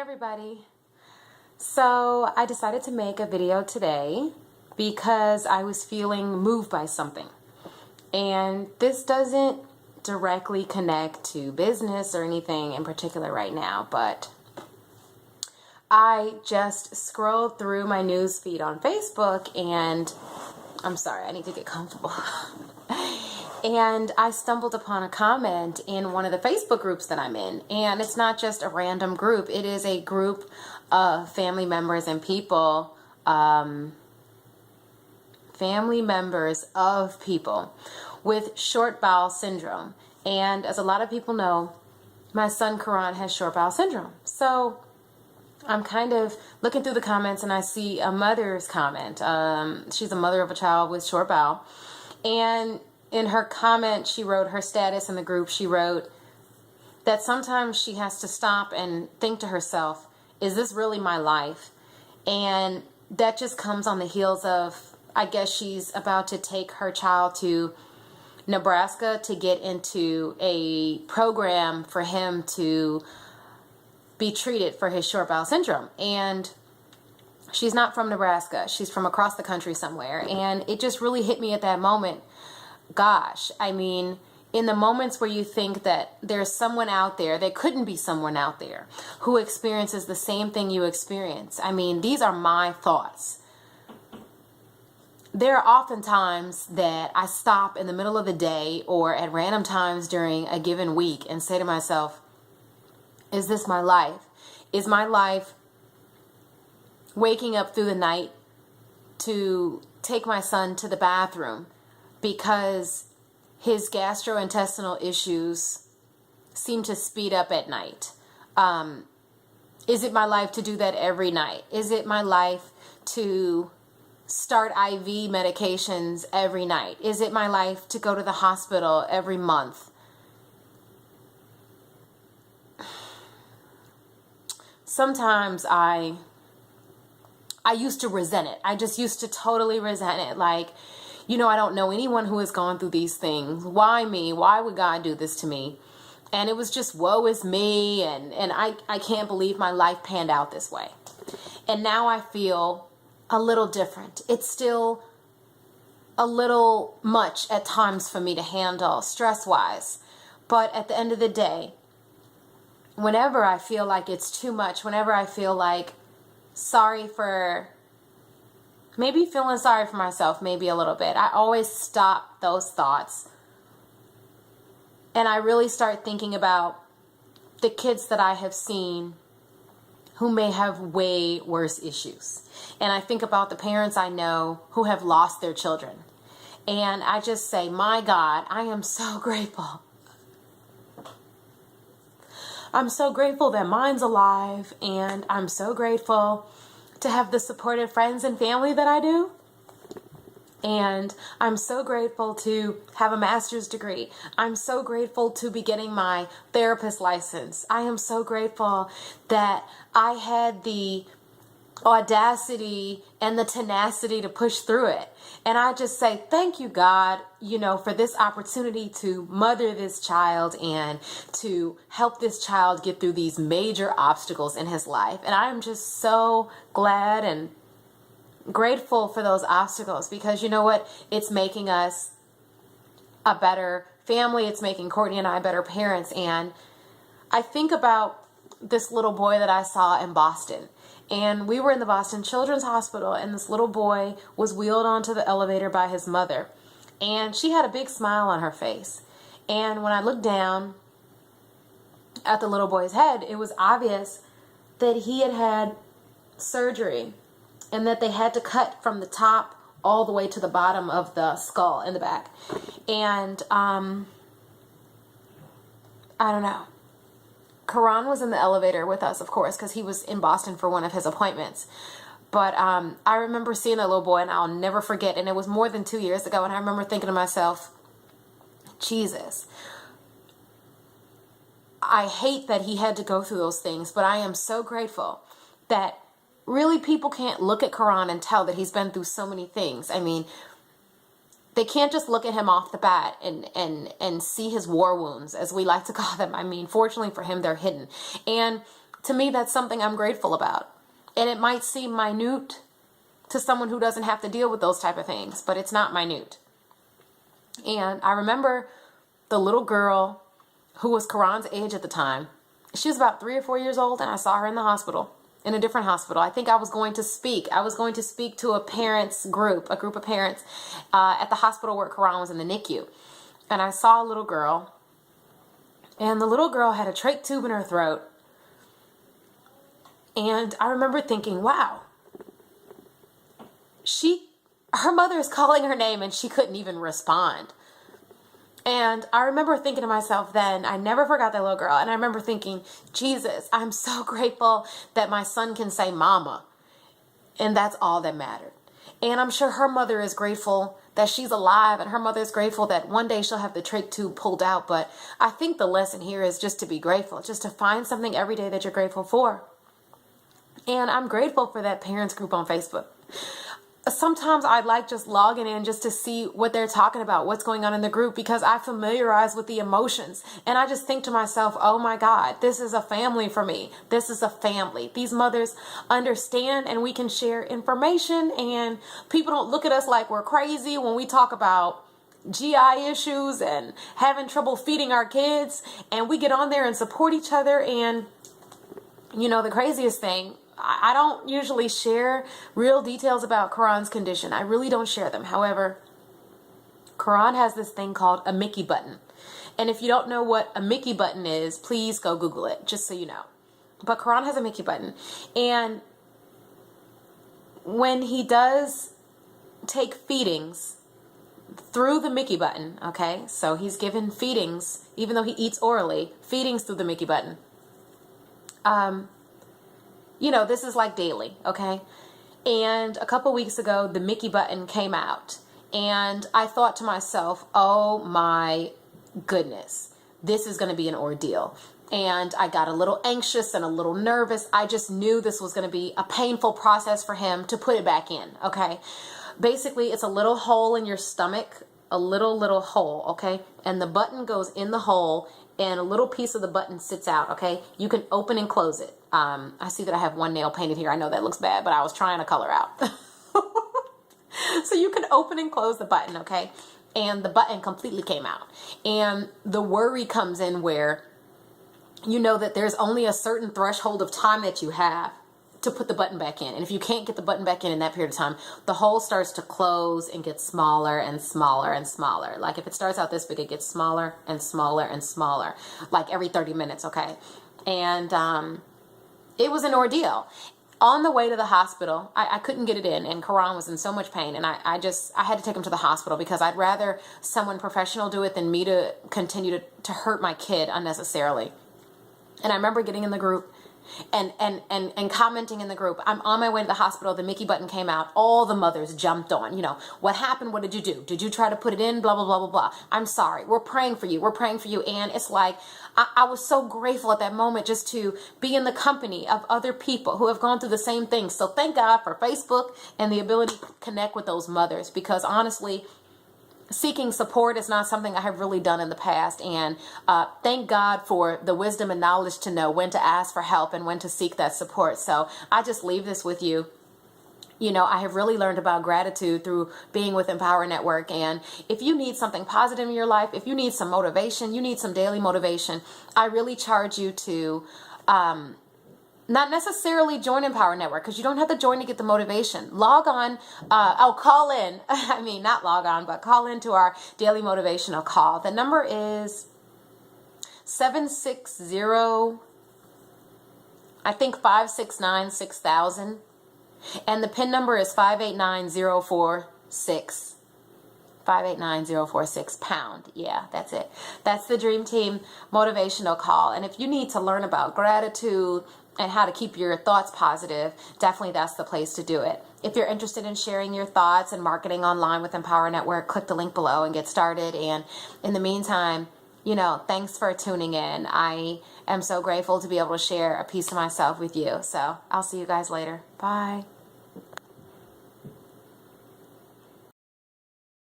everybody. So I decided to make a video today because I was feeling moved by something. And this doesn't directly connect to business or anything in particular right now, but I just scrolled through my news feed on Facebook and I'm sorry, I need to get comfortable. And I stumbled upon a comment in one of the Facebook groups that I'm in. And it's not just a random group. It is a group of family members and people, with short bowel syndrome. And as a lot of people know, my son Karan has short bowel syndrome. So I'm kind of looking through the comments and I see a mother's comment. She's a mother of a child with short bowel. And in her comment, she wrote her status in the group. She wrote that sometimes she has to stop and think to herself, is this really my life? And that just comes on the heels of, I guess she's about to take her child to Nebraska to get into a program for him to be treated for his short bowel syndrome. And she's not from Nebraska. She's from across the country somewhere. And it just really hit me at that moment. Gosh, I mean, in the moments where you think that there's someone out there, there couldn't be someone out there who experiences the same thing you experience. I mean, these are my thoughts. There are often times that I stop in the middle of the day or at random times during a given week and say to myself, is this my life? Is my life waking up through the night to take my son to the bathroom because his gastrointestinal issues seem to speed up at night? Is it my life to do that every night? Is it my life to start IV medications every night? Is it my life to go to the hospital every month? Sometimes I used to resent it. I just used to totally resent it. Like, you know, I don't know anyone who has gone through these things. Why me? Why would God do this to me? And it was just, woe is me. And I can't believe my life panned out this way. And now I feel a little different. It's still a little much at times for me to handle stress-wise. But at the end of the day, whenever I feel like it's too much, whenever I feel like maybe feeling sorry for myself, maybe a little bit, I always stop those thoughts. And I really start thinking about the kids that I have seen who may have way worse issues. And I think about the parents I know who have lost their children. And I just say, my God, I am so grateful. I'm so grateful that mine's alive, and I'm so grateful to have the supportive friends and family that I do. And I'm so grateful to have a master's degree. I'm so grateful to be getting my therapist license. I am so grateful that I had the audacity and the tenacity to push through it. And I just say, thank you, God, you know, for this opportunity to mother this child and to help this child get through these major obstacles in his life. And I am just so glad and grateful for those obstacles, because you know what? It's making us a better family. It's making Courtney and I better parents. And I think about this little boy that I saw in Boston. And we were in the Boston Children's Hospital, and this little boy was wheeled onto the elevator by his mother. And she had a big smile on her face. And when I looked down at the little boy's head, it was obvious that he had had surgery and that they had to cut from the top all the way to the bottom of the skull in the back. And I don't know. Karan was in the elevator with us, of course, because he was in Boston for one of his appointments. But I remember seeing that little boy, and I'll never forget. And it was more than 2 years ago. And I remember thinking to myself, Jesus, I hate that he had to go through those things. But I am so grateful that really people can't look at Karan and tell that he's been through so many things. I mean, they can't just look at him off the bat and see his war wounds, as we like to call them. I mean, fortunately for him, they're hidden. And To me, that's something I'm grateful about. And it might seem minute to someone who doesn't have to deal with those type of things, but it's not minute. And I remember the little girl who was Karan's age at the time. She was about 3 or 4 years old, and I saw her in the hospital, in a different hospital. I think I was going to speak. I was going to speak to a group of parents at the hospital where Karan was in the NICU. And I saw a little girl, and the little girl had a trach tube in her throat. And I remember thinking, wow, her mother is calling her name and she couldn't even respond. And I remember thinking to myself then, I never forgot that little girl. And I remember thinking, Jesus, I'm so grateful that my son can say mama. And that's all that mattered. And I'm sure her mother is grateful that she's alive, and her mother is grateful that one day she'll have the trach tube pulled out. But I think the lesson here is just to be grateful, just to find something every day that you're grateful for. And I'm grateful for that parents group on Facebook. Sometimes I like just logging in just to see what they're talking about, what's going on in the group, because I familiarize with the emotions. And I just think to myself, oh my God, this is a family for me. This is a family. These mothers understand, and we can share information, and people don't look at us like we're crazy when we talk about GI issues and having trouble feeding our kids, and we get on there and support each other. And you know, the craziest thing, I don't usually share real details about Karan's condition. I really don't share them. However, Karan has this thing called a Mickey button. And if you don't know what a Mickey button is, please go Google it, just so you know. But Karan has a Mickey button. And when he does take feedings through the Mickey button, okay, so he's given feedings, even though he eats orally, feedings through the Mickey button. You know, this is like daily, okay? And a couple weeks ago, the Mickey button came out. And I thought to myself, oh my goodness, this is going to be an ordeal. And I got a little anxious and a little nervous. I just knew this was going to be a painful process for him to put it back in, okay? Basically, it's a little hole in your stomach, a little hole, okay? And the button goes in the hole, and a little piece of the button sits out, okay? You can open and close it. I see that I have one nail painted here. I know that looks bad, but I was trying to color out. So you can open and close the button, okay? And the button completely came out. And the worry comes in where you know that there's only a certain threshold of time that you have to put the button back in. And if you can't get the button back in that period of time, the hole starts to close and get smaller and smaller and smaller. Like if it starts out this big, it gets smaller and smaller and smaller, like every 30 minutes, okay? And it was an ordeal. On the way to the hospital, I couldn't get it in, and Karan was in so much pain, and I had to take him to the hospital because I'd rather someone professional do it than me to continue to hurt my kid unnecessarily. And I remember getting in the group and commenting in the group. I'm on my way to the hospital. The Mickey button came out. All the mothers jumped on. You know, what happened? What did you do? Did you try to put it in? Blah, blah, blah, blah, blah. I'm sorry. We're praying for you. We're praying for you. And it's like, I was so grateful at that moment just to be in the company of other people who have gone through the same thing. So thank God for Facebook and the ability to connect with those mothers, because honestly, seeking support is not something I have really done in the past. And thank God for the wisdom and knowledge to know when to ask for help and when to seek that support. So I just leave this with you. You know, I have really learned about gratitude through being with Empower Network. And if you need something positive in your life, if you need some motivation, you need some daily motivation, I really charge you to not necessarily join Empower Network, because you don't have to join to get the motivation. Log on, call in. I mean, not log on, but call into our daily motivational call. The number is 760, I think 569-6000. And the PIN number is 589046. 589046 pound. Yeah, that's it. That's the Dream Team motivational call. And if you need to learn about gratitude and how to keep your thoughts positive, definitely that's the place to do it. If you're interested in sharing your thoughts and marketing online with Empower Network, click the link below and get started. And in the meantime, you know, thanks for tuning in. I am so grateful to be able to share a piece of myself with you. So I'll see you guys later. Bye.